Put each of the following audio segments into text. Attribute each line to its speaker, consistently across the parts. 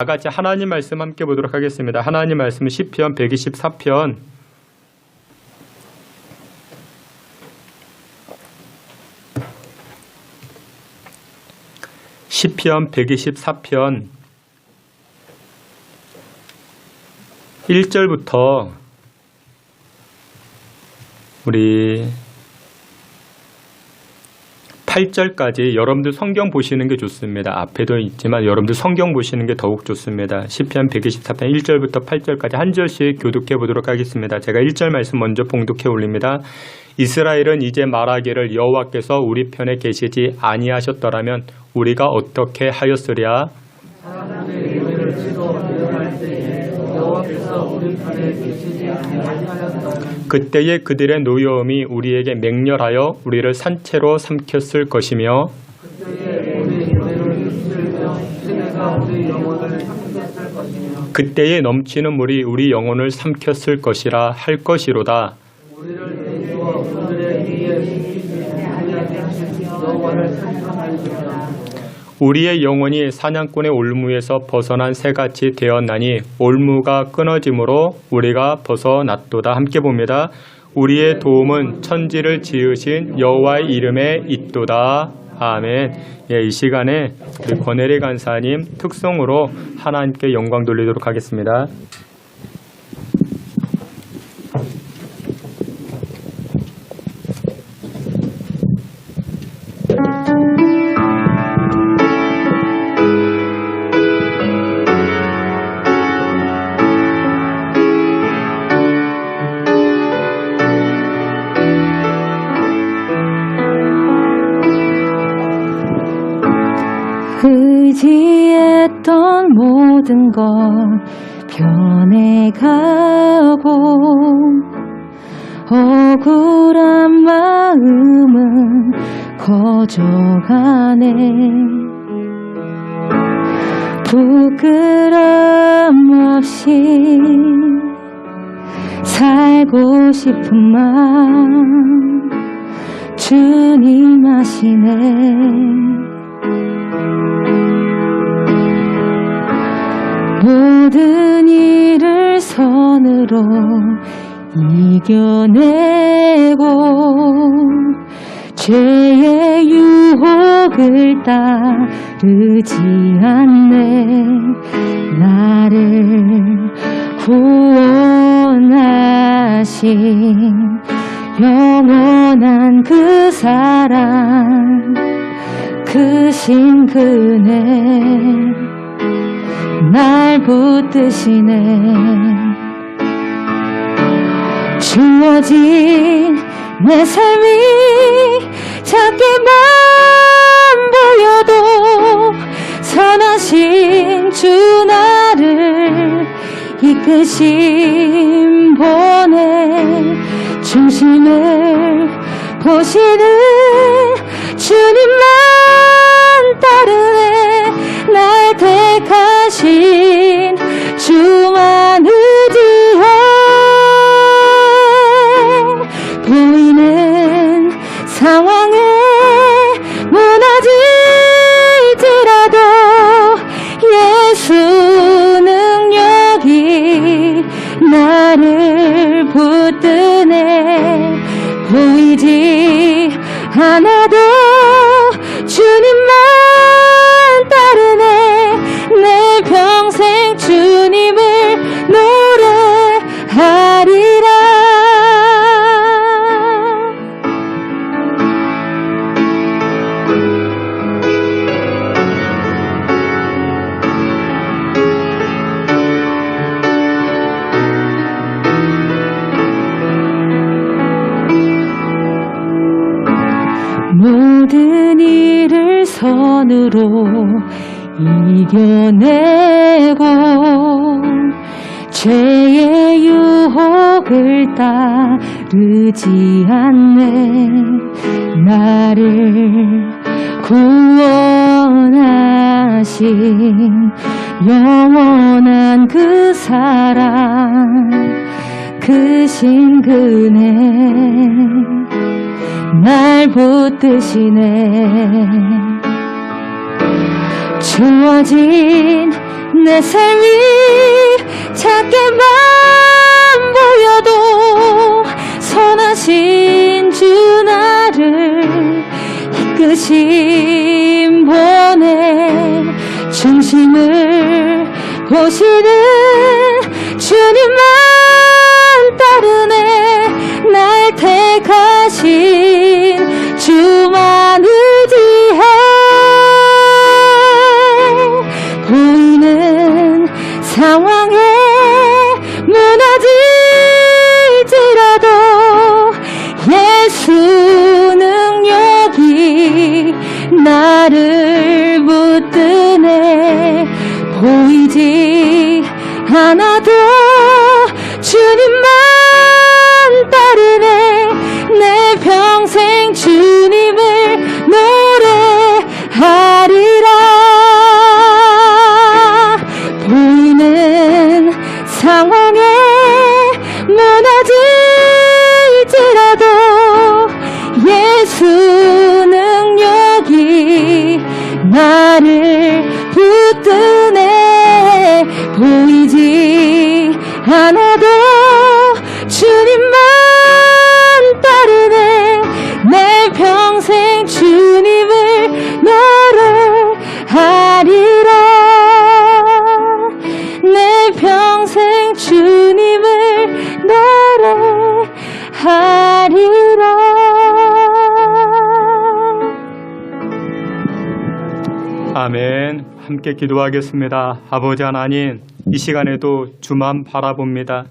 Speaker 1: 다 같이 하나님 말씀 함께 보도록 하겠습니다. 하나님 말씀은 시편 124편 1절부터 우리 8절까지 여러분들 성경 보시는 게 좋습니다. 앞에도 있지만 여러분들 성경 보시는 게 더욱 좋습니다. 시편 124편 1절부터 8절까지 한 절씩 교독해 보도록 하겠습니다. 제가 1절 말씀 먼저 봉독해 올립니다. 이스라엘은 이제 말하기를 여호와께서 우리 편에 계시지 아니하셨더라면 우리가 어떻게 하였으랴. 그때에 그들의 노여움이 우리에게 맹렬하여 우리를 산채로 삼켰을 것이며 그때에 넘치는 물이 우리 영혼을 삼켰을 것이라 할 것이로다. 우리의 영혼이 사냥꾼의 올무에서 벗어난 새같이 되었나니 올무가 끊어짐으로 우리가 벗어났도다. 함께 봅니다. 우리의 도움은 천지를 지으신 여호와의 이름에 있도다. 아멘. 예, 이 시간에 우리 권혜리 간사님 특송으로 하나님께 영광 돌리도록 하겠습니다.
Speaker 2: 의지했던 모든 건 변해가고 억울한 마음은 커져가네. 부끄럼 없이 살고 싶은 마음 주님 아시네. 모든 일을 선으로 이겨내고 죄의 유혹을 따르지 않네. 나를 구원하신 영원한 그 사랑 크신 그네 날 붙드시네. 주어진 내 삶이 작게만 보여도 선하신 주 나를 이끄신 보내. 중심을 보시는 주님만 따르네. 날 택하신 주만 의지해. 보이는 상황에 무너질지라도 예수 능력이 나를 붙드네. 보이지 않아도 주님만 따르네. 내 평생 주님을 노래하리라. 모든 일을 선으로 이겨내고 죄의 유혹을 따르지 않네. 나를 구원하신 영원한 그 사랑 크신 그네 날 붙드시네. 주어진 내 삶이 작게만 보여도 선하신 주 나를 이끄신 분의 중심을 보시는 주님만 따르네. 날 택하신 주만을 위해 보이는 상황에 무너질지라도 예수 능력이 나를 붙드네. 보이지 않아도 주님만 따르네. 내 평생 주님을 노래하리라. 보이는 상황에 무너질지라도 예수 능력이 나를 붙드네. 보이지 않아도 주님만 따르네. 내 평생 주님을 노래하리라. 내 평생 주님을 노래하리라.
Speaker 1: 아멘. 함께 기도하겠습니다. 아버지 하나님, 이 시간에도 주만 바라봅니다.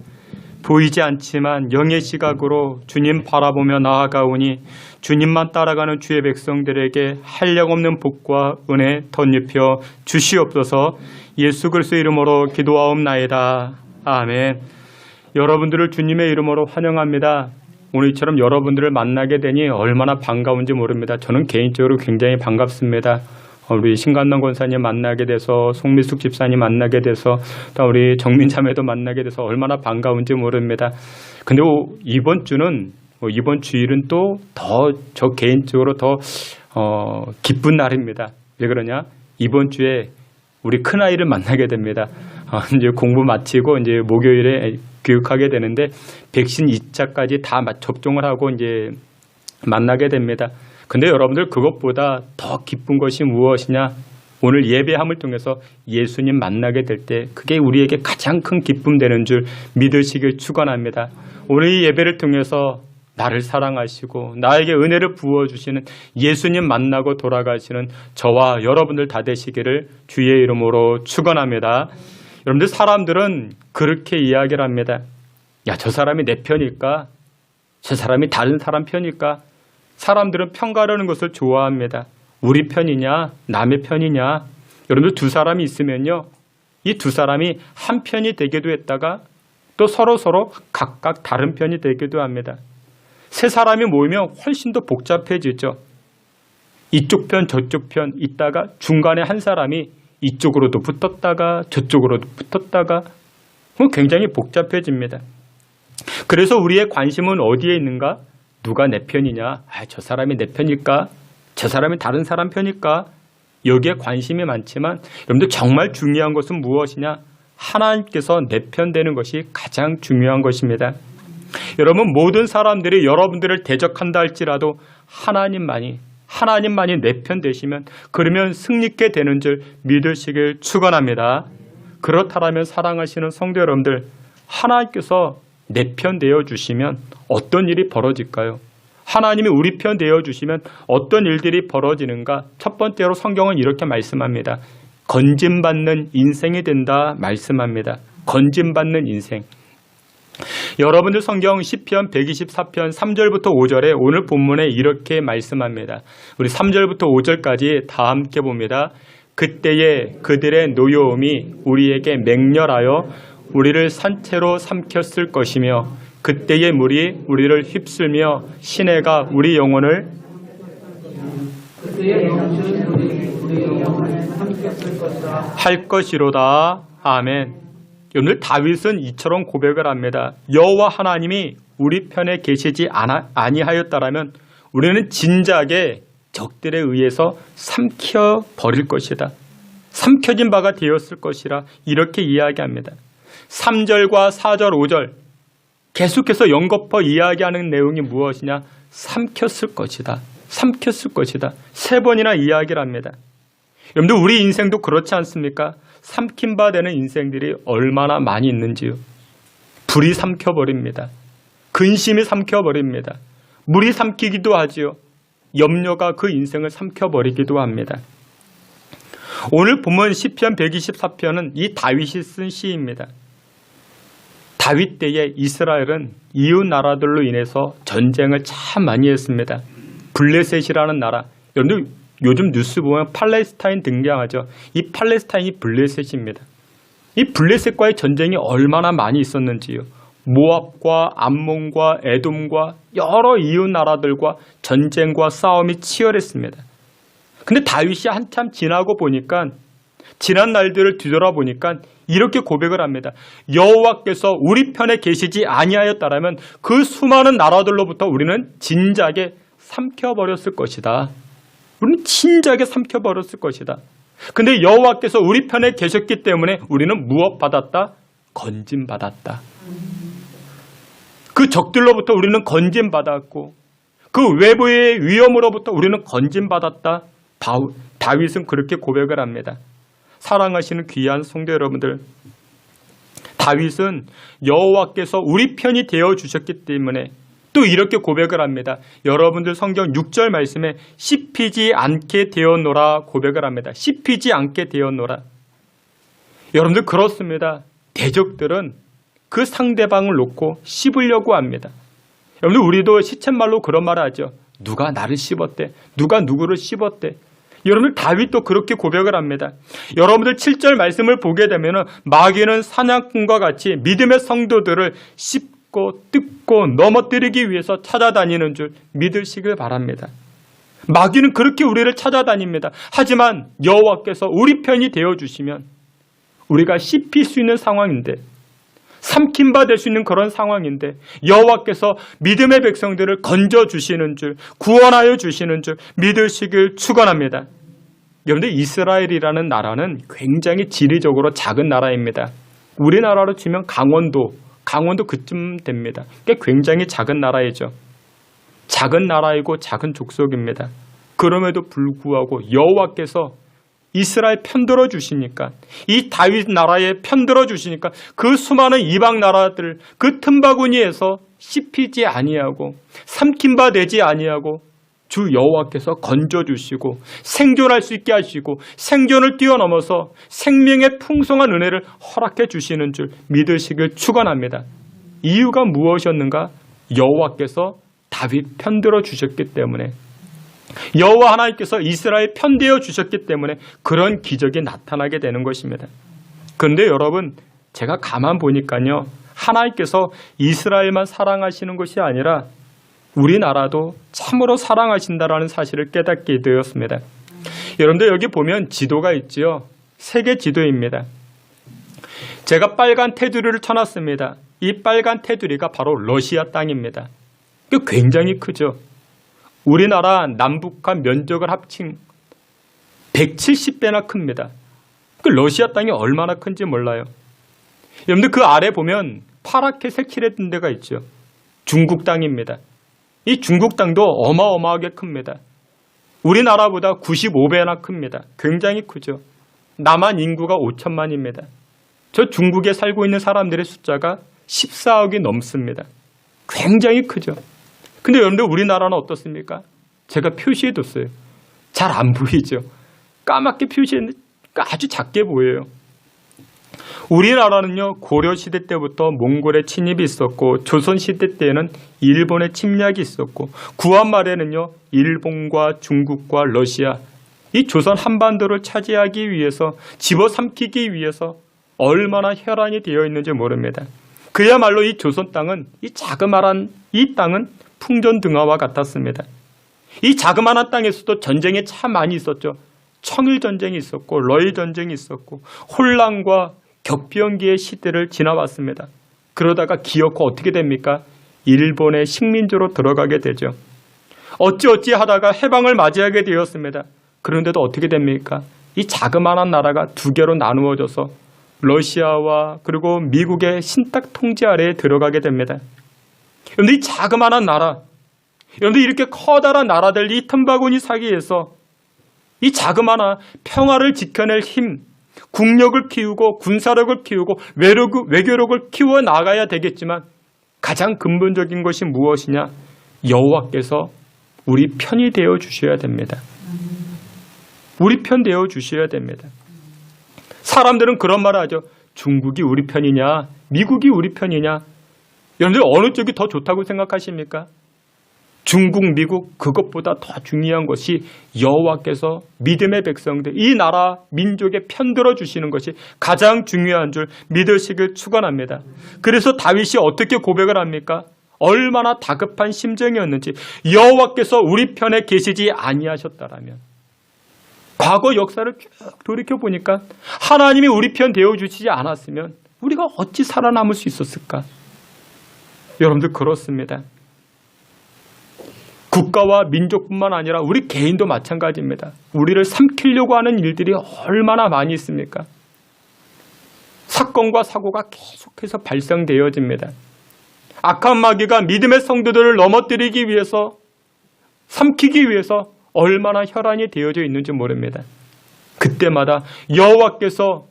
Speaker 1: 보이지 않지만 영의 시각으로 주님 바라보며 나아가오니 주님만 따라가는 주의 백성들에게 한량없는 복과 은혜 덧입혀 주시옵소서. 예수 그리스도의 이름으로 기도하옵나이다. 아멘. 여러분들을 주님의 이름으로 환영합니다. 오늘처럼 여러분들을 만나게 되니 얼마나 반가운지 모릅니다. 저는 개인적으로 굉장히 반갑습니다. 우리 신관남 권사님 만나게 돼서, 송미숙 집사님 만나게 돼서, 또 우리 정민 자매도 만나게 돼서 얼마나 반가운지 모릅니다. 근데 이번 주는, 이번 주일은 또 더 저 개인적으로 더 기쁜 날입니다. 왜 그러냐? 이번 주에 우리 큰아이를 만나게 됩니다. 이제 공부 마치고 이제 목요일에 교육하게 되는데 백신 2차까지 다 접종을 하고 이제 만나게 됩니다. 근데 여러분들 그것보다 더 기쁜 것이 무엇이냐? 오늘 예배함을 통해서 예수님 만나게 될 때 그게 우리에게 가장 큰 기쁨 되는 줄 믿으시길 축원합니다. 오늘 이 예배를 통해서 나를 사랑하시고 나에게 은혜를 부어주시는 예수님 만나고 돌아가시는 저와 여러분들 다 되시기를 주의 이름으로 축원합니다. 여러분들 사람들은 그렇게 이야기를 합니다. 야, 저 사람이 내 편일까? 저 사람이 다른 사람 편일까? 사람들은 평가하는 것을 좋아합니다. 우리 편이냐 남의 편이냐. 여러분들 두 사람이 있으면요, 이 두 사람이 한 편이 되기도 했다가 또 서로 각각 다른 편이 되기도 합니다. 세 사람이 모이면 훨씬 더 복잡해지죠. 이쪽 편 저쪽 편 있다가 중간에 한 사람이 이쪽으로도 붙었다가 저쪽으로도 붙었다가 굉장히 복잡해집니다. 그래서 우리의 관심은 어디에 있는가? 누가 내 편이냐? 저 사람이 내 편일까? 저 사람이 다른 사람 편일까? 여기에 관심이 많지만 여러분들 정말 중요한 것은 무엇이냐? 하나님께서 내 편 되는 것이 가장 중요한 것입니다. 여러분, 모든 사람들이 여러분들을 대적한다 할지라도 하나님만이 내 편 되시면 그러면 승리케 되는 줄 믿으시길 축원합니다. 그렇다면 사랑하시는 성도 여러분들, 하나님께서 내 편 되어주시면 어떤 일이 벌어질까요? 하나님이 우리 편 되어주시면 어떤 일들이 벌어지는가? 첫 번째로 성경은 이렇게 말씀합니다. 건짐받는 인생이 된다 말씀합니다. 건짐받는 인생. 여러분들 성경 시편 124편 3절부터 5절에 오늘 본문에 이렇게 말씀합니다. 우리 3절부터 5절까지 다 함께 봅니다. 그때에 그들의 노여움이 우리에게 맹렬하여 우리를 산채로 삼켰을 것이며 그때의 물이 우리를 휩쓸며 시내가 우리 영혼을 할 것이로다. 아멘. 오늘 다윗은 이처럼 고백을 합니다. 여호와 하나님이 우리 편에 계시지 아니하였다라면 우리는 진작에 적들에 의해서 삼켜 버릴 것이다. 삼켜진 바가 되었을 것이라 이렇게 이야기합니다. 3절과 4절, 5절 계속해서 연거푸 이야기하는 내용이 무엇이냐? 삼켰을 것이다. 삼켰을 것이다. 3번이나 이야기를 합니다. 여러분들 우리 인생도 그렇지 않습니까? 삼킨 바 되는 인생들이 얼마나 많이 있는지요. 불이 삼켜버립니다. 근심이 삼켜버립니다. 물이 삼키기도 하지요. 염려가 그 인생을 삼켜버리기도 합니다. 오늘 본문 시편 124편은 이 다윗이 쓴 시입니다. 다윗 때에 이스라엘은 이웃 나라들로 인해서 전쟁을 참 많이 했습니다. 블레셋이라는 나라, 여러분들 요즘 뉴스 보면 팔레스타인 등장하죠. 이 팔레스타인이 블레셋입니다. 이 블레셋과의 전쟁이 얼마나 많이 있었는지요. 모압과 암몬과 에돔과 여러 이웃 나라들과 전쟁과 싸움이 치열했습니다. 근데 다윗이 한참 지나고 보니까 지난 날들을 뒤돌아보니까 이렇게 고백을 합니다. 여호와께서 우리 편에 계시지 아니하였다라면 그 수많은 나라들로부터 우리는 진작에 삼켜버렸을 것이다. 우리는 진작에 삼켜버렸을 것이다. 근데 여호와께서 우리 편에 계셨기 때문에 우리는 무엇 받았다? 건짐 받았다. 그 적들로부터 우리는 건짐 받았고 그 외부의 위험으로부터 우리는 건짐 받았다. 다윗은 그렇게 고백을 합니다. 사랑하시는 귀한 성도 여러분들, 다윗은 여호와께서 우리 편이 되어 주셨기 때문에 또 이렇게 고백을 합니다. 여러분들 성경 6절 말씀에 씹히지 않게 되었노라 고백을 합니다. 씹히지 않게 되었노라. 여러분들 그렇습니다. 대적들은 그 상대방을 놓고 씹으려고 합니다. 여러분들 우리도 시쳇말로 그런 말을 하죠. 누가 나를 씹었대. 누가 누구를 씹었대. 여러분들 다윗도 그렇게 고백을 합니다. 여러분들 7절 말씀을 보게 되면 마귀는 사냥꾼과 같이 믿음의 성도들을 씹고 뜯고 넘어뜨리기 위해서 찾아다니는 줄 믿으시길 바랍니다. 마귀는 그렇게 우리를 찾아다닙니다. 하지만 여호와께서 우리 편이 되어주시면 우리가 씹힐 수 있는 상황인데 삼킨 바 될 수 있는 그런 상황인데 여호와께서 믿음의 백성들을 건져주시는 줄 구원하여 주시는 줄 믿으시길 축원합니다. 여러분들 이스라엘이라는 나라는 굉장히 지리적으로 작은 나라입니다. 우리나라로 치면 강원도 그쯤 됩니다. 그러니까 굉장히 작은 나라이죠. 작은 나라이고 작은 족속입니다. 그럼에도 불구하고 여호와께서 이스라엘 편들어 주시니까 이 다윗 나라에 편들어 주시니까 그 수많은 이방 나라들 그 틈바구니에서 씹히지 아니하고 삼킨 바 되지 아니하고 주 여호와께서 건져 주시고 생존할 수 있게 하시고 생존을 뛰어넘어서 생명의 풍성한 은혜를 허락해 주시는 줄 믿으시길 축원합니다. 이유가 무엇이었는가? 여호와께서 다윗 편들어 주셨기 때문에 여호와 하나님께서 이스라엘 편되어 주셨기 때문에 그런 기적이 나타나게 되는 것입니다. 그런데 여러분 제가 가만 보니까요. 하나님께서 이스라엘만 사랑하시는 것이 아니라 우리나라도 참으로 사랑하신다라는 사실을 깨닫게 되었습니다. 여러분들 여기 보면 지도가 있지요. 세계 지도입니다. 제가 빨간 테두리를 쳐놨습니다. 이 빨간 테두리가 바로 러시아 땅입니다. 굉장히 크죠. 우리나라 남북한 면적을 합친 170배나 큽니다. 그 러시아 땅이 얼마나 큰지 몰라요. 여러분들 그 아래 보면 파랗게 색칠했던 데가 있죠. 중국 땅입니다. 이 중국 땅도 어마어마하게 큽니다. 우리나라보다 95배나 큽니다. 굉장히 크죠. 남한 인구가 5천만입니다. 저 중국에 살고 있는 사람들의 숫자가 14억이 넘습니다. 굉장히 크죠. 근데 여러분들 우리나라는 어떻습니까? 제가 표시해뒀어요. 잘 안 보이죠? 까맣게 표시했는데 아주 작게 보여요. 우리나라는요 고려시대 때부터 몽골의 침입이 있었고 조선시대 때에는 일본의 침략이 있었고 구한 말에는요 일본과 중국과 러시아 이 조선 한반도를 차지하기 위해서 집어삼키기 위해서 얼마나 혈안이 되어 있는지 모릅니다. 그야말로 이 조선 땅은 이 자그마한 이 땅은 풍전등화와 같았습니다. 이 자그마한 땅에서도 전쟁이 참 많이 있었죠. 청일전쟁이 있었고 러일전쟁이 있었고 혼란과 격변기의 시대를 지나왔습니다. 그러다가 기어코 어떻게 됩니까? 일본의 식민지로 들어가게 되죠. 어찌어찌 하다가 해방을 맞이하게 되었습니다. 그런데도 어떻게 됩니까? 이 자그마한 나라가 두 개로 나누어져서 러시아와 그리고 미국의 신딱 통제 아래에 들어가게 됩니다. 여러분들 이 자그마한 나라, 여러분들 이렇게 커다란 나라들 이 틈바구니 사이에서 이 자그마한 평화를 지켜낼 힘, 국력을 키우고 군사력을 키우고 외교력을 키워 나가야 되겠지만 가장 근본적인 것이 무엇이냐? 여호와께서 우리 편이 되어 주셔야 됩니다. 우리 편 되어 주셔야 됩니다. 사람들은 그런 말을 하죠. 중국이 우리 편이냐? 미국이 우리 편이냐? 여러분들 어느 쪽이 더 좋다고 생각하십니까? 중국, 미국 그것보다 더 중요한 것이 여호와께서 믿음의 백성들, 이 나라 민족에 편들어 주시는 것이 가장 중요한 줄 믿으시길 축원합니다. 그래서 다윗이 어떻게 고백을 합니까? 얼마나 다급한 심정이었는지 여호와께서 우리 편에 계시지 아니하셨다라면 과거 역사를 쭉 돌이켜보니까 하나님이 우리 편 되어주시지 않았으면 우리가 어찌 살아남을 수 있었을까? 여러분들 그렇습니다. 국가와 민족뿐만 아니라 우리 개인도 마찬가지입니다. 우리를 삼키려고 하는 일들이 얼마나 많이 있습니까? 사건과 사고가 계속해서 발생되어집니다. 악한 마귀가 믿음의 성도들을 넘어뜨리기 위해서, 삼키기 위해서 얼마나 혈안이 되어져 있는지 모릅니다. 그때마다 여호와께서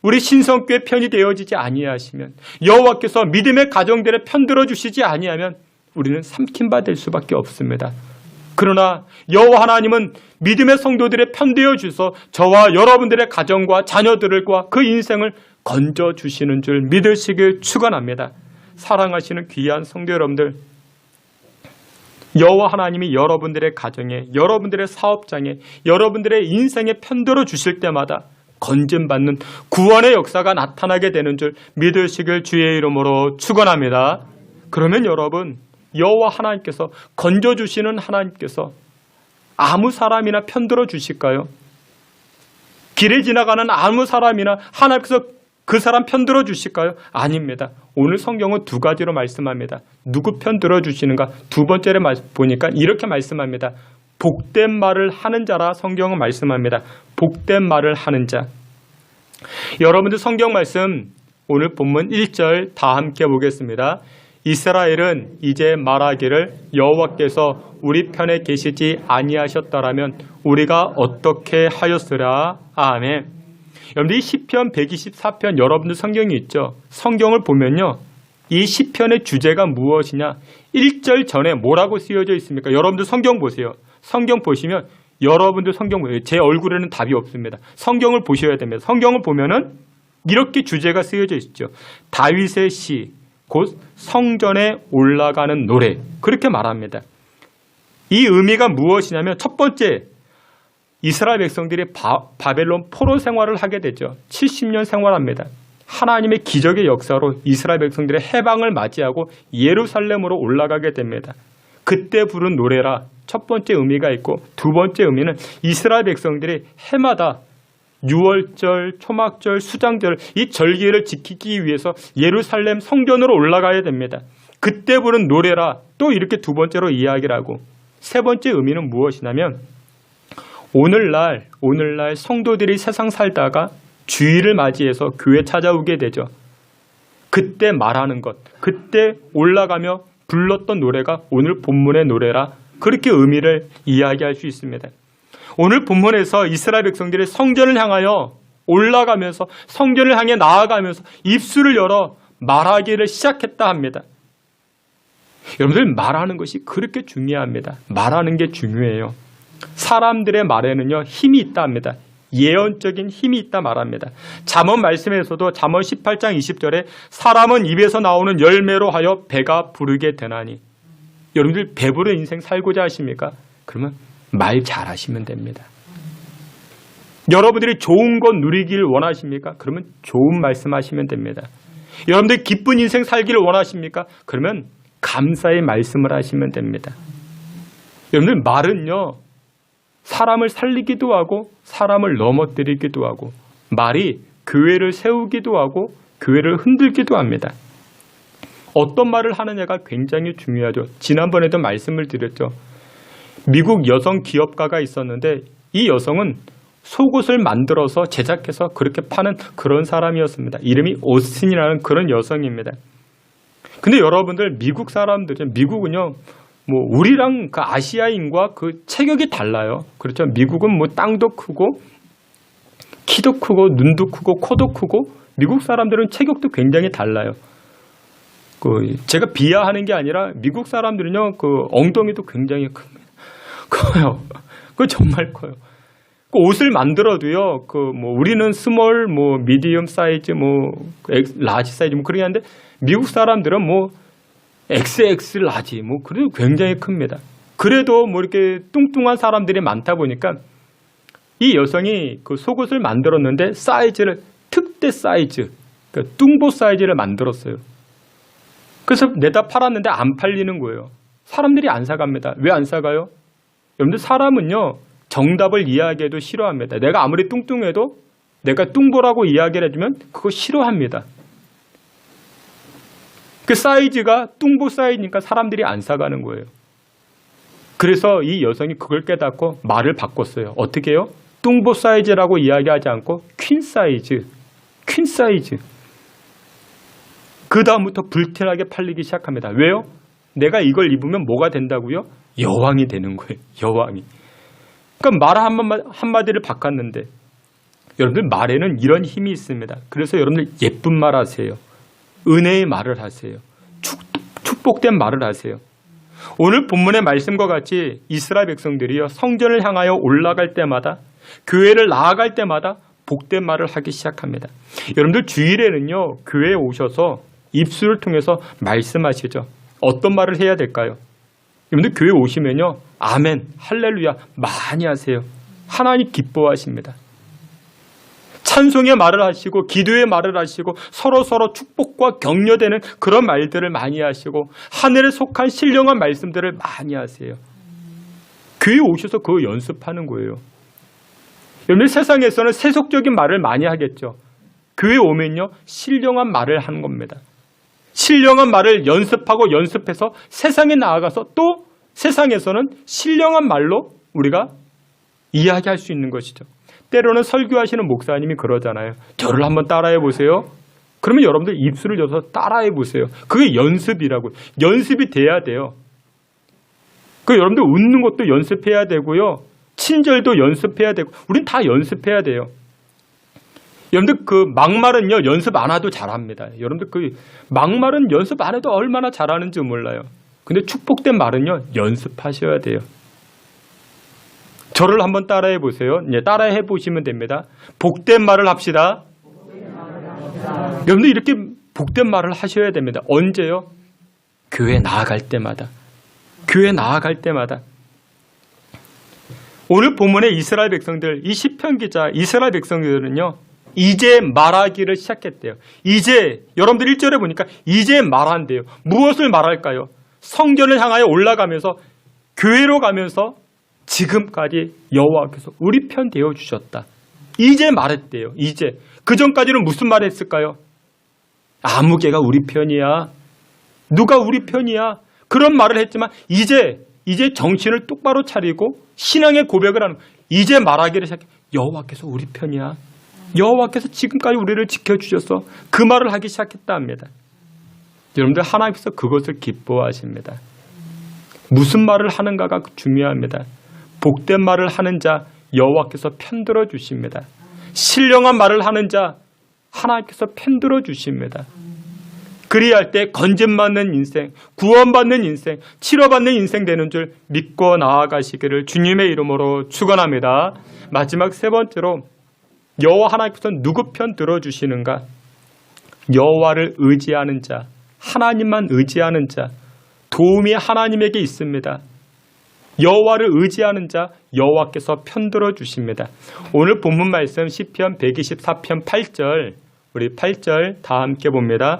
Speaker 1: 우리 신성교회 편이 되어지지 아니하시면, 여호와께서 믿음의 가정들에 편들어 주시지 아니하면 우리는 삼킴바 될 수밖에 없습니다. 그러나 여호와 하나님은 믿음의 성도들의 편되어 주셔서 저와 여러분들의 가정과 자녀들과 그 인생을 건져 주시는 줄 믿으시길 축원합니다. 사랑하시는 귀한 성도 여러분들, 여호와 하나님이 여러분들의 가정에, 여러분들의 사업장에, 여러분들의 인생에 편들어 주실 때마다 건짐받는 구원의 역사가 나타나게 되는 줄 믿으시길 주의 이름으로 축원합니다. 그러면 여러분, 여호와 하나님께서 건져주시는 하나님께서 아무 사람이나 편들어 주실까요? 길에 지나가는 아무 사람이나 하나님께서 그 사람 편들어 주실까요? 아닙니다. 오늘 성경은 두 가지로 말씀합니다. 누구 편들어 주시는가? 두 번째를 보니까 이렇게 말씀합니다. 복된 말을 하는 자라 성경은 말씀합니다. 복된 말을 하는 자. 여러분들 성경 말씀 오늘 본문 1절 다 함께 보겠습니다. 이스라엘은 이제 말하기를 여호와께서 우리 편에 계시지 아니하셨더라면 우리가 어떻게 하였으랴. 아멘. 여러분들 이 시편 124편 여러분들 성경이 있죠. 성경을 보면요, 이 시편의 주제가 무엇이냐, 1절 전에 뭐라고 쓰여져 있습니까? 여러분들 성경 보세요. 성경 보시면 여러분들 성경 보세요. 제 얼굴에는 답이 없습니다. 성경을 보셔야 됩니다. 성경을 보면은 이렇게 주제가 쓰여져 있죠. 다윗의 시, 곧 성전에 올라가는 노래, 그렇게 말합니다. 이 의미가 무엇이냐면 첫 번째, 이스라엘 백성들이 바벨론 포로 생활을 하게 되죠. 70년 생활합니다. 하나님의 기적의 역사로 이스라엘 백성들의 해방을 맞이하고 예루살렘으로 올라가게 됩니다. 그때 부른 노래라 첫 번째 의미가 있고, 두 번째 의미는 이스라엘 백성들이 해마다 유월절, 초막절, 수장절 이 절기를 지키기 위해서 예루살렘 성전으로 올라가야 됩니다. 그때 부른 노래라 또 이렇게 두 번째로 이야기를 하고, 세 번째 의미는 무엇이냐면 오늘날 성도들이 세상 살다가 주일을 맞이해서 교회 찾아오게 되죠. 그때 말하는 것, 그때 올라가며 불렀던 노래가 오늘 본문의 노래라, 그렇게 의미를 이야기할 수 있습니다. 오늘 본문에서 이스라엘 백성들이 성전을 향하여 올라가면서 성전을 향해 나아가면서 입술을 열어 말하기를 시작했다 합니다. 여러분들 말하는 것이 그렇게 중요합니다. 말하는 게 중요해요. 사람들의 말에는요 힘이 있다 합니다. 예언적인 힘이 있다 말합니다. 잠언 말씀에서도 잠언 18장 20절에 사람은 입에서 나오는 열매로 하여 배가 부르게 되나니. 여러분들 배부른 인생 살고자 하십니까? 그러면 말 잘하시면 됩니다. 여러분들이 좋은 것 누리길 원하십니까? 그러면 좋은 말씀하시면 됩니다. 여러분들이 기쁜 인생 살기를 원하십니까? 그러면 감사의 말씀을 하시면 됩니다. 여러분들 말은요 사람을 살리기도 하고 사람을 넘어뜨리기도 하고, 말이 교회를 세우기도 하고 교회를 흔들기도 합니다. 어떤 말을 하느냐가 굉장히 중요하죠. 지난번에도 말씀을 드렸죠. 미국 여성 기업가가 있었는데 이 여성은 속옷을 만들어서 제작해서 그렇게 파는 그런 사람이었습니다. 이름이 오스틴이라는 그런 여성입니다. 근데 여러분들 미국 사람들은 미국은요 뭐 우리랑 그 아시아인과 그 체격이 달라요. 그렇죠. 미국은 뭐 땅도 크고 키도 크고 눈도 크고 코도 크고 미국 사람들은 체격도 굉장히 달라요. 그 제가 비하하는 게 아니라 미국 사람들은요 그 엉덩이도 굉장히 큽니다. 커요. 그 정말 커요. 그 옷을 만들어도요 그 뭐 우리는 스몰 뭐 미디엄 사이즈 뭐 라지 사이즈 뭐 그러긴 한데 미국 사람들은 뭐 XX 라지 뭐 그래도 굉장히 큽니다. 그래도 뭐 이렇게 뚱뚱한 사람들이 많다 보니까 이 여성이 그 속옷을 만들었는데 사이즈를 특대 사이즈, 그러니까 뚱보 사이즈를 만들었어요. 그래서 내다 팔았는데 안 팔리는 거예요. 사람들이 안 사갑니다. 왜 안 사가요? 여러분들 사람은요 정답을 이야기해도 싫어합니다. 내가 아무리 뚱뚱해도 내가 뚱보라고 이야기를 해주면 그거 싫어합니다. 그 사이즈가 뚱보 사이즈니까 사람들이 안 사가는 거예요. 그래서 이 여성이 그걸 깨닫고 말을 바꿨어요. 어떻게 해요? 뚱보 사이즈라고 이야기하지 않고 퀸 사이즈, 퀸 사이즈. 그 다음부터 불티나게 팔리기 시작합니다. 왜요? 내가 이걸 입으면 뭐가 된다고요? 여왕이 되는 거예요. 여왕이. 그러니까 말 한마디를 바꿨는데 여러분들 말에는 이런 힘이 있습니다. 그래서 여러분들 예쁜 말 하세요. 은혜의 말을 하세요. 축복된 말을 하세요. 오늘 본문의 말씀과 같이 이스라엘 백성들이요 성전을 향하여 올라갈 때마다 교회를 나아갈 때마다 복된 말을 하기 시작합니다. 여러분들 주일에는요 교회에 오셔서 입술을 통해서 말씀하시죠. 어떤 말을 해야 될까요? 여러분들 교회 오시면요 아멘, 할렐루야 많이 하세요. 하나님 기뻐하십니다. 찬송의 말을 하시고 기도의 말을 하시고 서로 축복과 격려되는 그런 말들을 많이 하시고 하늘에 속한 신령한 말씀들을 많이 하세요. 교회에 오셔서 그거 연습하는 거예요. 여러분 세상에서는 세속적인 말을 많이 하겠죠. 교회에 오면요 신령한 말을 하는 겁니다. 신령한 말을 연습하고 연습해서 세상에 나아가서 또 세상에서는 신령한 말로 우리가 이야기할 수 있는 것이죠. 때로는 설교하시는 목사님이 그러잖아요. 저를 한번 따라해 보세요. 그러면 여러분들 입술을 열어서 따라해 보세요. 그게 연습이라고요. 연습이 돼야 돼요. 그 여러분들 웃는 것도 연습해야 되고요. 친절도 연습해야 되고 우린 다 연습해야 돼요. 여러분들 그 막말은요 연습 안 해도 잘합니다. 여러분들 그 막말은 연습 안 해도 얼마나 잘하는지 몰라요. 근데 축복된 말은요 연습하셔야 돼요. 저를 한번 따라해 보세요. 네, 따라해 보시면 됩니다. 복된 말을 합시다. 여러분들 이렇게 복된 말을 하셔야 됩니다. 언제요? 교회 나아갈 때마다. 교회 나아갈 때마다. 오늘 본문의 이스라엘 백성들, 이 시편 기자 이스라엘 백성들은요. 이제 말하기를 시작했대요. 이제 여러분들 1절에 보니까 이제 말한대요. 무엇을 말할까요? 성전을 향하여 올라가면서 교회로 가면서 지금까지 여호와께서 우리 편 되어 주셨다. 이제 말했대요. 이제. 그전까지는 무슨 말 했을까요? 아무개가 우리 편이야. 누가 우리 편이야. 그런 말을 했지만 이제 정신을 똑바로 차리고 신앙의 고백을 하는 거예요. 이제 말하기를 시작해. 여호와께서 우리 편이야. 여호와께서 지금까지 우리를 지켜주셔서 그 말을 하기 시작했다 합니다. 여러분들 하나님께서 그것을 기뻐하십니다. 무슨 말을 하는가가 중요합니다. 복된 말을 하는 자 여호와께서 편들어 주십니다. 신령한 말을 하는 자 하나님께서 편들어 주십니다. 그리할 때 건짐받는 인생, 구원받는 인생, 치료받는 인생 되는 줄 믿고 나아가시기를 주님의 이름으로 축원합니다. 마지막 세 번째로 여호와 하나님께서 누구 편 들어주시는가? 여호와를 의지하는 자, 하나님만 의지하는 자, 도움이 하나님에게 있습니다. 여호와를 의지하는 자 여호와께서 편들어 주십니다. 오늘 본문 말씀 시편 124편 8절, 우리 8절 다 함께 봅니다.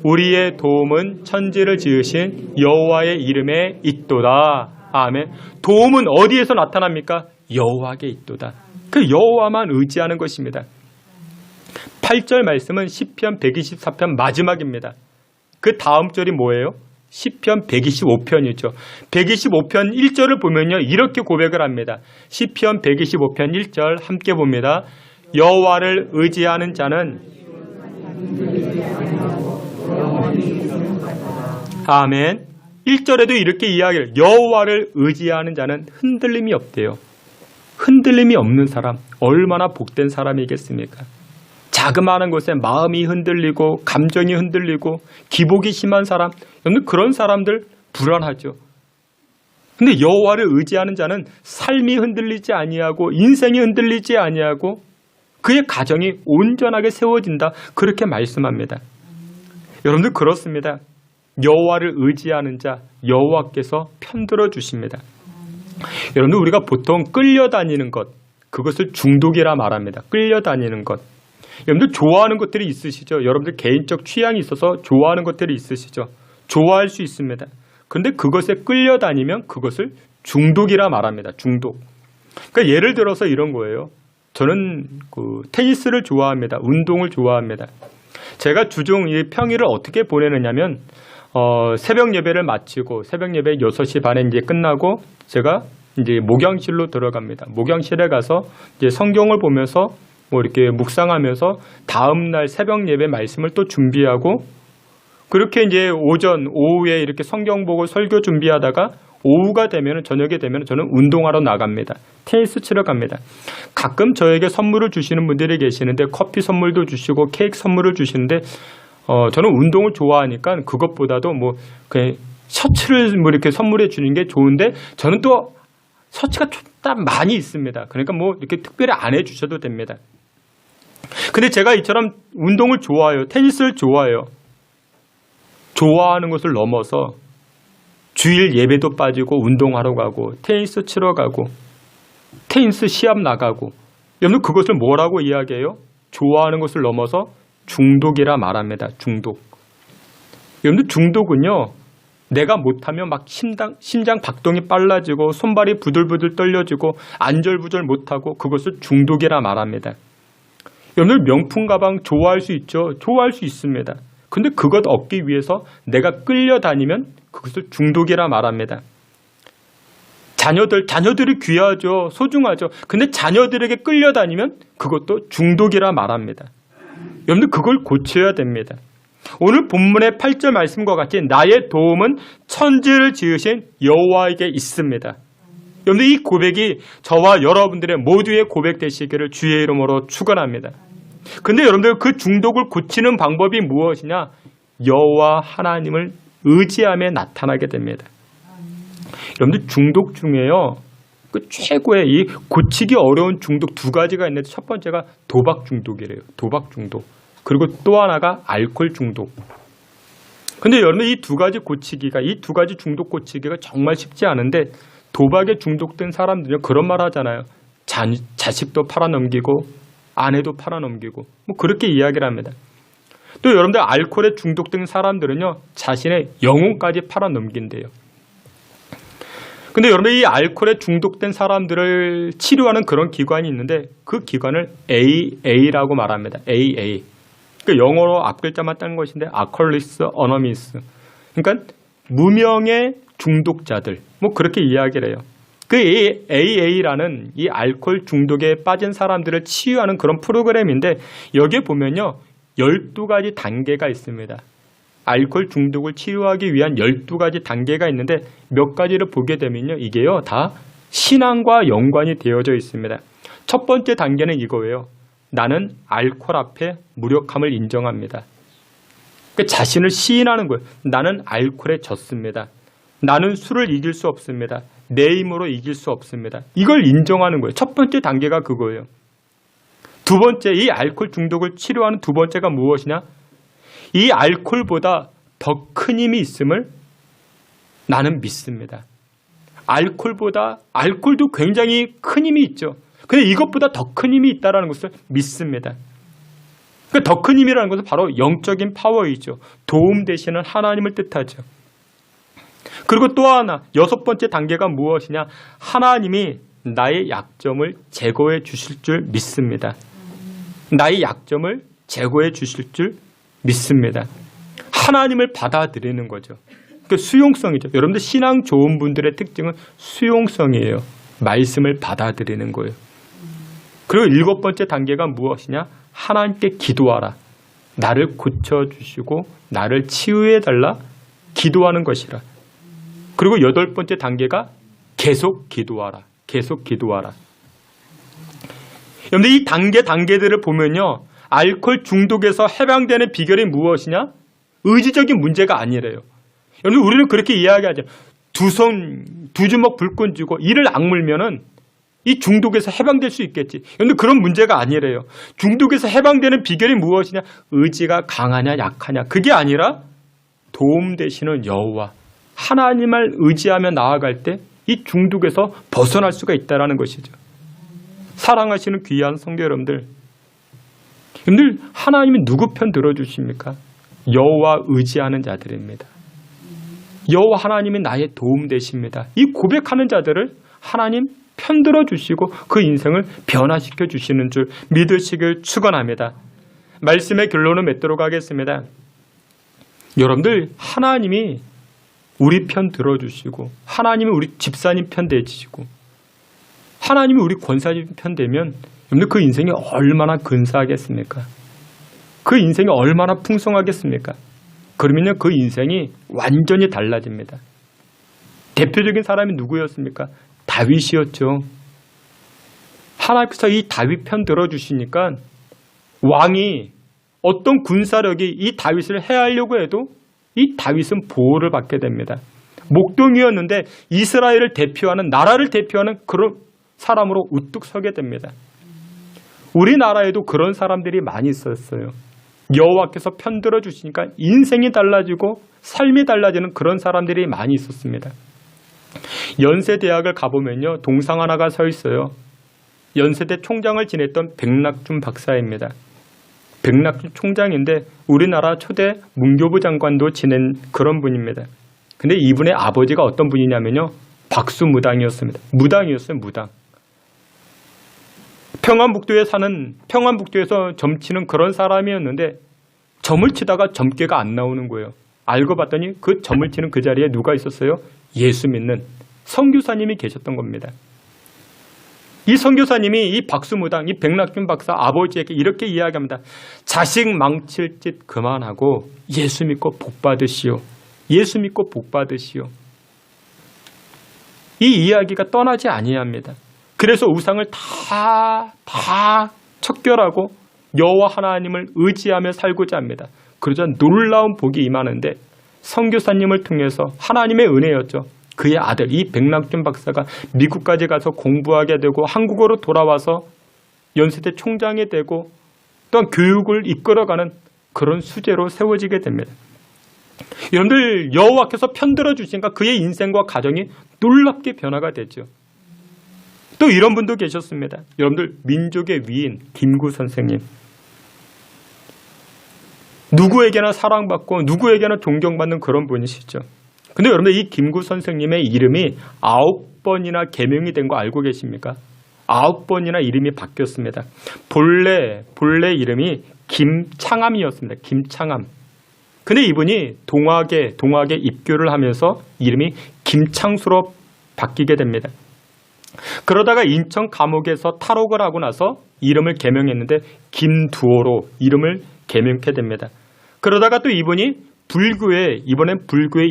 Speaker 1: 우리의 도움은 천지를 지으신 여호와의 이름에 있도다. 아멘. 도움은 어디에서 나타납니까? 여호와께 있도다. 그 여호와만 의지하는 것입니다. 8절 말씀은 시편 124편 마지막입니다. 그 다음 절이 뭐예요? 시편 125편이죠. 125편 1절을 보면요. 이렇게 고백을 합니다. 시편 125편 1절 함께 봅니다. 여호와를 의지하는 자는 아멘. 1절에도 이렇게 이야기를 여호와를 의지하는 자는 흔들림이 없대요. 흔들림이 없는 사람 얼마나 복된 사람이겠습니까? 자그마한 것에 마음이 흔들리고 감정이 흔들리고 기복이 심한 사람, 여러분 그런 사람들 불안하죠. 근데 여호와를 의지하는 자는 삶이 흔들리지 아니하고 인생이 흔들리지 아니하고 그의 가정이 온전하게 세워진다. 그렇게 말씀합니다. 여러분들 그렇습니다. 여호와를 의지하는 자 여호와께서 편들어 주십니다. 여러분들 우리가 보통 끌려다니는 것 그것을 중독이라 말합니다. 끌려다니는 것. 여러분들 좋아하는 것들이 있으시죠? 여러분들 개인적 취향이 있어서 좋아하는 것들이 있으시죠? 좋아할 수 있습니다. 그런데 그것에 끌려다니면 그것을 중독이라 말합니다. 중독. 그러니까 예를 들어서 이런 거예요. 저는 테니스를 좋아합니다. 운동을 좋아합니다. 제가 주중 이 평일을 어떻게 보내느냐면 새벽 예배를 마치고 새벽 예배 6시 반에 이제 끝나고 제가 이제 목양실로 들어갑니다. 목양실에 가서 이제 성경을 보면서 뭐 이렇게 묵상하면서 다음 날 새벽 예배 말씀을 또 준비하고 그렇게 이제 오후에 이렇게 성경 보고 설교 준비하다가 오후가 되면 저녁에 되면 저는 운동하러 나갑니다. 테니스 치러 갑니다. 가끔 저에게 선물을 주시는 분들이 계시는데 커피 선물도 주시고 케이크 선물을 주시는데 저는 운동을 좋아하니까 그것보다도 뭐 그냥 셔츠를 뭐 이렇게 선물해 주는 게 좋은데 저는 또 셔츠가 좀 많이 있습니다. 그러니까 뭐 이렇게 특별히 안 해 주셔도 됩니다. 근데 제가 이처럼 운동을 좋아해요. 테니스를 좋아해요. 좋아하는 것을 넘어서 주일 예배도 빠지고 운동하러 가고 테니스 치러 가고 테니스 시합 나가고 여러분 그것을 뭐라고 이야기해요? 좋아하는 것을 넘어서 중독이라 말합니다. 중독. 여러분들 중독은요. 내가 못하면 막 심장 박동이 빨라지고 손발이 부들부들 떨려지고 안절부절 못하고 그것을 중독이라 말합니다. 여러분들 명품 가방 좋아할 수 있죠? 좋아할 수 있습니다. 근데 그것 얻기 위해서 내가 끌려다니면 그것을 중독이라 말합니다. 자녀들이 귀하죠. 소중하죠. 근데 자녀들에게 끌려다니면 그것도 중독이라 말합니다. 여러분들 그걸 고쳐야 됩니다. 오늘 본문의 8절 말씀과 같이 나의 도움은 천지를 지으신 여호와에게 있습니다. 여러분들 이 고백이 저와 여러분들의 모두의 고백 되시기를 주의 이름으로 축원합니다. 근데 여러분들 그 중독을 고치는 방법이 무엇이냐? 여호와 하나님을 의지함에 나타나게 됩니다. 여러분들 중독 중에요. 그 최고의 이 고치기 어려운 중독 두 가지가 있는데 첫 번째가 도박 중독이래요. 도박 중독. 그리고 또 하나가 알코올 중독. 근데 여러분 이 두 가지 중독 고치기가 정말 쉽지 않은데 도박에 중독된 사람들은 그런 말 하잖아요. 자식도 팔아넘기고 아내도 팔아넘기고 뭐 그렇게 이야기를 합니다. 또 여러분들 알코올에 중독된 사람들은요. 자신의 영혼까지 팔아넘긴대요. 근데 여러분들 이 알코올에 중독된 사람들을 치료하는 그런 기관이 있는데 그 기관을 AA라고 말합니다. AA. 그 영어로 앞글자만 딴 것인데 알코올리스 어너미스. 그러니까 무명의 중독자들. 뭐 그렇게 이야기를 해요. 그 AA라는 이 알코올 중독에 빠진 사람들을 치유하는 그런 프로그램인데 여기에 보면요. 12가지 단계가 있습니다. 알코올 중독을 치유하기 위한 12가지 단계가 있는데 몇 가지를 보게 되면요. 이게요. 다 신앙과 연관이 되어져 있습니다. 첫 번째 단계는 이거예요. 나는 알코올 앞에 무력함을 인정합니다. 그 자신을 시인하는 거예요. 나는 알코올에 졌습니다. 나는 술을 이길 수 없습니다. 내 힘으로 이길 수 없습니다. 이걸 인정하는 거예요. 첫 번째 단계가 그거예요. 두 번째, 이 알코올 중독을 치료하는 두 번째가 무엇이냐? 이 알코올보다 더 큰 힘이 있음을 나는 믿습니다. 알코올도 굉장히 큰 힘이 있죠. 근데 이것보다 더 큰 힘이 있다는 것을 믿습니다. 그 더 큰 힘이라는 것은 바로 영적인 파워이죠. 도움 되시는 하나님을 뜻하죠. 그리고 또 하나, 6번째 단계가 무엇이냐? 하나님이 나의 약점을 제거해 주실 줄 믿습니다. 나의 약점을 제거해 주실 줄 믿습니다. 하나님을 받아들이는 거죠. 그 수용성이죠. 여러분들 신앙 좋은 분들의 특징은 수용성이에요. 말씀을 받아들이는 거예요. 그리고 7번째 단계가 무엇이냐? 하나님께 기도하라. 나를 고쳐주시고 나를 치유해달라. 기도하는 것이라. 그리고 8번째 단계가 계속 기도하라. 계속 기도하라. 여러분들 이 단계들을 보면요. 알코올 중독에서 해방되는 비결이 무엇이냐? 의지적인 문제가 아니래요. 여러분 우리는 그렇게 이야기하죠. 두 주먹 불끈 쥐고 이를 악물면은 이 중독에서 해방될 수 있겠지. 그런데 그런 문제가 아니래요. 중독에서 해방되는 비결이 무엇이냐? 의지가 강하냐 약하냐. 그게 아니라 도움 되시는 여호와 하나님을 의지하며 나아갈 때 이 중독에서 벗어날 수가 있다는 것이죠. 사랑하시는 귀한 성도 여러분들, 하나님이 누구 편 들어주십니까? 여호와 의지하는 자들입니다. 여호와 하나님이 나의 도움 되십니다. 이 고백하는 자들을 하나님 편들어 주시고 그 인생을 변화시켜 주시는 줄 믿으시길 축원합니다. 말씀의 결론을 맺도록 하겠습니다. 여러분들 하나님이 우리 편 들어주시고 하나님이 우리 집사님 편 되시고 하나님이 우리 권사님 편 되면 여러분들 그 인생이 얼마나 근사하겠습니까? 그 인생이 얼마나 풍성하겠습니까? 그러면요 그 인생이 완전히 달라집니다. 대표적인 사람이 누구였습니까? 다윗이었죠. 하나님께서 이 다윗 편 들어주시니까 왕이 어떤 군사력이 이 다윗을 해하려고 해도 이 다윗은 보호를 받게 됩니다. 목동이었는데 이스라엘을 대표하는 나라를 대표하는 그런 사람으로 우뚝 서게 됩니다. 우리나라에도 그런 사람들이 많이 있었어요. 여호와께서 편들어 주시니까 인생이 달라지고 삶이 달라지는 그런 사람들이 많이 있었습니다. 연세대학을 가보면요 동상 하나가 서 있어요. 연세대 총장을 지냈던 백낙준 박사입니다. 백낙준 총장인데 우리나라 초대 문교부 장관도 지낸 그런 분입니다. 근데 이분의 아버지가 어떤 분이냐면요 박수무당이었습니다. 무당이었어요. 무당. 평안북도에서 점치는 그런 사람이었는데 점을 치다가 점괘가 안 나오는 거예요. 알고 봤더니 그 점을 치는 그 자리에 누가 있었어요? 예수 믿는 선교사님이 계셨던 겁니다. 이 선교사님이 이 박수무당, 이 백낙준 박사 아버지에게 이렇게 이야기합니다. 자식 망칠 짓 그만하고 예수 믿고 복 받으시오. 예수 믿고 복 받으시오. 이 이야기가 떠나지 아니합니다. 그래서 우상을 다 척결하고 여호와 하나님을 의지하며 살고자 합니다. 그러자 놀라운 복이 임하는데 선교사님을 통해서 하나님의 은혜였죠. 그의 아들 이 백낙준 박사가 미국까지 가서 공부하게 되고 한국으로 돌아와서 연세대 총장이 되고 또한 교육을 이끌어가는 그런 수재로 세워지게 됩니다. 여러분들 여호와께서 편들어 주시니까 그의 인생과 가정이 놀랍게 변화가 되죠. 또 이런 분도 계셨습니다. 여러분들 민족의 위인 김구 선생님. 누구에게나 사랑받고 누구에게나 존경받는 그런 분이시죠. 근데 여러분들 이 김구 선생님의 이름이 9번이나 개명이 된 거 알고 계십니까? 9번이나 이름이 바뀌었습니다. 본래 이름이 김창암이었습니다. 김창암. 근데 이분이 동학에 입교를 하면서 이름이 김창수로 바뀌게 됩니다. 그러다가 인천 감옥에서 탈옥을 하고 나서 이름을 개명했는데 김두호로 이름을 개명케 됩니다. 그러다가 또 이분이 이번엔 불교에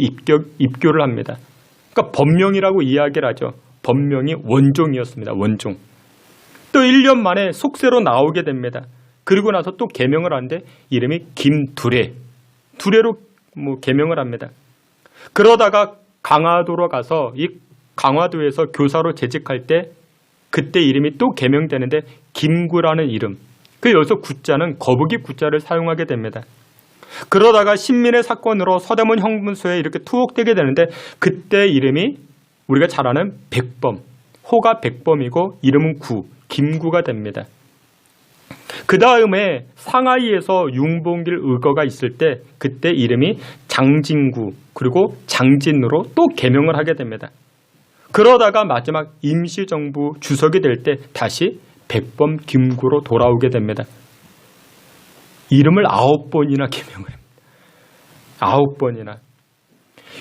Speaker 1: 입교를 합니다. 그러니까 법명이라고 이야기를 하죠. 법명이 원종이었습니다. 원종. 또 1년 만에 속세로 나오게 됩니다. 그리고 나서 또 개명을 하는데 이름이 두레로 개명을 합니다. 그러다가 강화도로 가서 이 강화도에서 교사로 재직할 때 그때 이름이 또 개명되는데 김구라는 이름. 그 여기서 구자는 거북이 구자를 사용하게 됩니다. 그러다가 신민의 사건으로 서대문 형무소에 이렇게 투옥되게 되는데 그때 이름이 우리가 잘 아는 백범, 호가 백범이고 이름은 김구가 됩니다. 그 다음에 상하이에서 윤봉길 의거가 있을 때 그때 이름이 장진구 그리고 장진으로 또 개명을 하게 됩니다. 그러다가 마지막 임시정부 주석이 될 때 다시 백범 김구로 돌아오게 됩니다. 이름을 9번이나 개명을 합니다. 9번이나.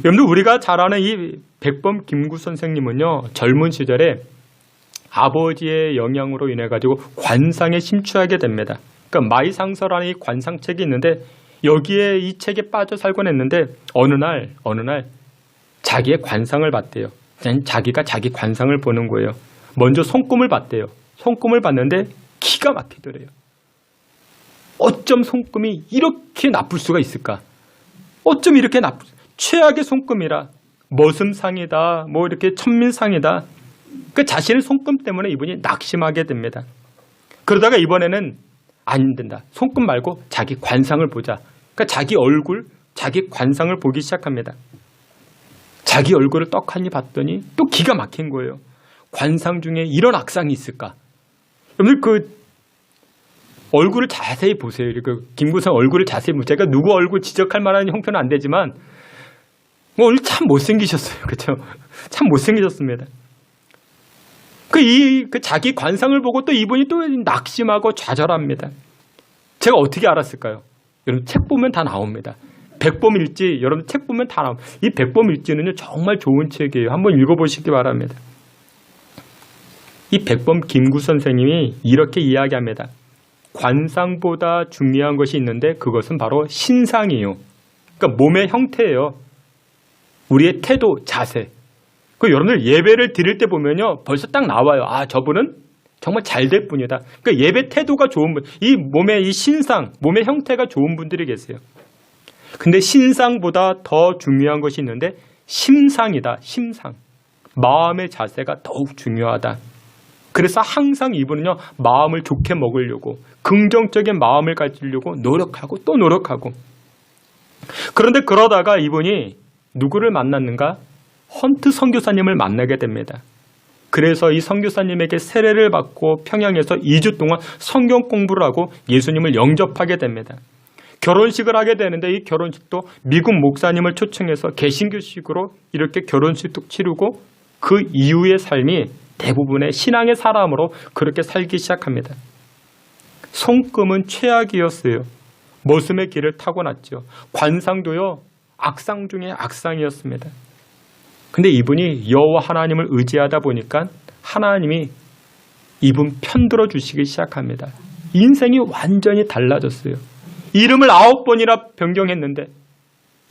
Speaker 1: 여러분들 우리가 잘 아는 이 백범 김구 선생님은요, 젊은 시절에 아버지의 영향으로 인해 가지고 관상에 심취하게 됩니다. 그러니까 마이상서라는 이 관상책이 있는데 여기에 이 책에 빠져 살곤 했는데 어느 날 자기의 관상을 봤대요. 자기가 자기 관상을 보는 거예요. 먼저 손금을 봤대요. 손금을 봤는데 기가 막히더래요. 어쩜 손금이 이렇게 나쁠 수가 있을까? 어쩜 이렇게 최악의 손금이라 머슴상이다, 뭐 이렇게 천민상이다. 그 자신의 손금 때문에 이분이 낙심하게 됩니다. 그러다가 이번에는 안 된다. 손금 말고 자기 관상을 보자. 그러니까 자기 얼굴, 자기 관상을 보기 시작합니다. 자기 얼굴을 떡하니 봤더니 또 기가 막힌 거예요. 관상 중에 이런 악상이 있을까? 여러분들 그 얼굴을 자세히 보세요. 그 김구선 얼굴을 자세히 보세요. 제가 누구 얼굴 지적할 만한 형편은 안 되지만 오늘 참 못생기셨어요. 그렇죠? 참 못생기셨습니다. 그 자기 관상을 보고 또 이분이 또 낙심하고 좌절합니다. 제가 어떻게 알았을까요? 여러분 책 보면 다 나옵니다. 백범일지 여러분 책 보면 다 나옵니다. 이 백범일지는요 정말 좋은 책이에요. 한번 읽어보시기 바랍니다. 이 백범 김구 선생님이 이렇게 이야기합니다. 관상보다 중요한 것이 있는데 그것은 바로 신상이에요. 그러니까 몸의 형태예요. 우리의 태도, 자세. 그 여러분들 예배를 드릴 때 보면요 벌써 딱 나와요. 아, 저분은 정말 잘 될 분이다. 그러니까 예배 태도가 좋은 분, 이 몸의 이 신상, 몸의 형태가 좋은 분들이 계세요. 근데 신상보다 더 중요한 것이 있는데 심상이다. 심상. 마음의 자세가 더욱 중요하다. 그래서 항상 이분은요 마음을 좋게 먹으려고 긍정적인 마음을 가지려고 노력하고 또 노력하고. 그런데 그러다가 이분이 누구를 만났는가? 헌트 선교사님을 만나게 됩니다. 그래서 이 선교사님에게 세례를 받고 평양에서 2주 동안 성경 공부를 하고 예수님을 영접하게 됩니다. 결혼식을 하게 되는데 이 결혼식도 미국 목사님을 초청해서 개신교식으로 이렇게 결혼식도 치르고 그 이후의 삶이 대부분의 신앙의 사람으로 그렇게 살기 시작합니다. 손금은 최악이었어요. 머슴의 길을 타고났죠. 관상도요 악상 중에 악상이었습니다. 근데 이분이 여호와 하나님을 의지하다 보니까 하나님이 이분 편들어 주시기 시작합니다. 인생이 완전히 달라졌어요. 이름을 9번이나 변경했는데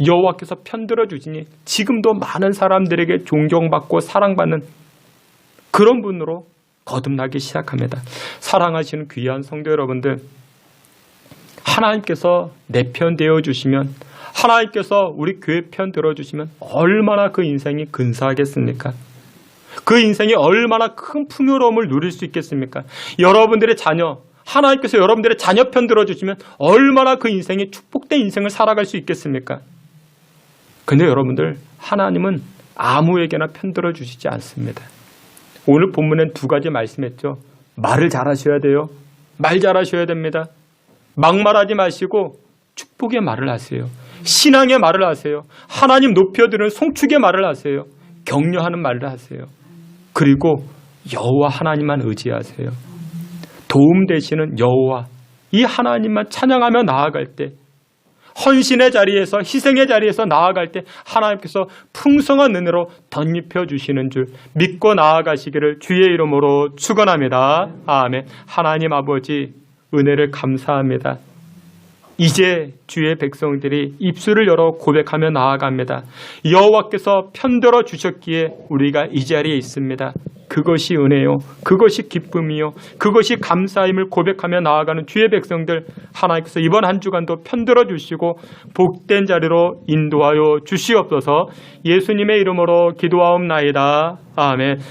Speaker 1: 여호와께서 편들어 주시니 지금도 많은 사람들에게 존경받고 사랑받는 그런 분으로 거듭나기 시작합니다. 사랑하시는 귀한 성도 여러분들, 하나님께서 내 편 되어 주시면, 하나님께서 우리 교회 편 들어주시면 얼마나 그 인생이 근사하겠습니까? 그 인생이 얼마나 큰 풍요로움을 누릴 수 있겠습니까? 여러분들의 자녀, 하나님께서 여러분들의 자녀 편 들어주시면 얼마나 그 인생이 축복된 인생을 살아갈 수 있겠습니까? 근데 여러분들, 하나님은 아무에게나 편 들어주시지 않습니다. 오늘 본문엔 2가지 말씀했죠. 말을 잘하셔야 돼요. 말 잘하셔야 됩니다. 막말하지 마시고 축복의 말을 하세요. 신앙의 말을 하세요. 하나님 높여드리는 송축의 말을 하세요. 격려하는 말을 하세요. 그리고 여호와 하나님만 의지하세요. 도움 되시는 여호와, 이 하나님만 찬양하며 나아갈 때, 헌신의 자리에서, 희생의 자리에서 나아갈 때 하나님께서 풍성한 은혜로 덧입혀 주시는 줄 믿고 나아가시기를 주의 이름으로 축원합니다. 아멘. 하나님 아버지, 은혜를 감사합니다. 이제 주의 백성들이 입술을 열어 고백하며 나아갑니다. 여호와께서 편들어 주셨기에 우리가 이 자리에 있습니다. 그것이 은혜요, 그것이 기쁨이요, 그것이 감사임을 고백하며 나아가는 주의 백성들, 하나님께서 이번 한 주간도 편들어 주시고 복된 자리로 인도하여 주시옵소서. 예수님의 이름으로 기도하옵나이다. 아멘.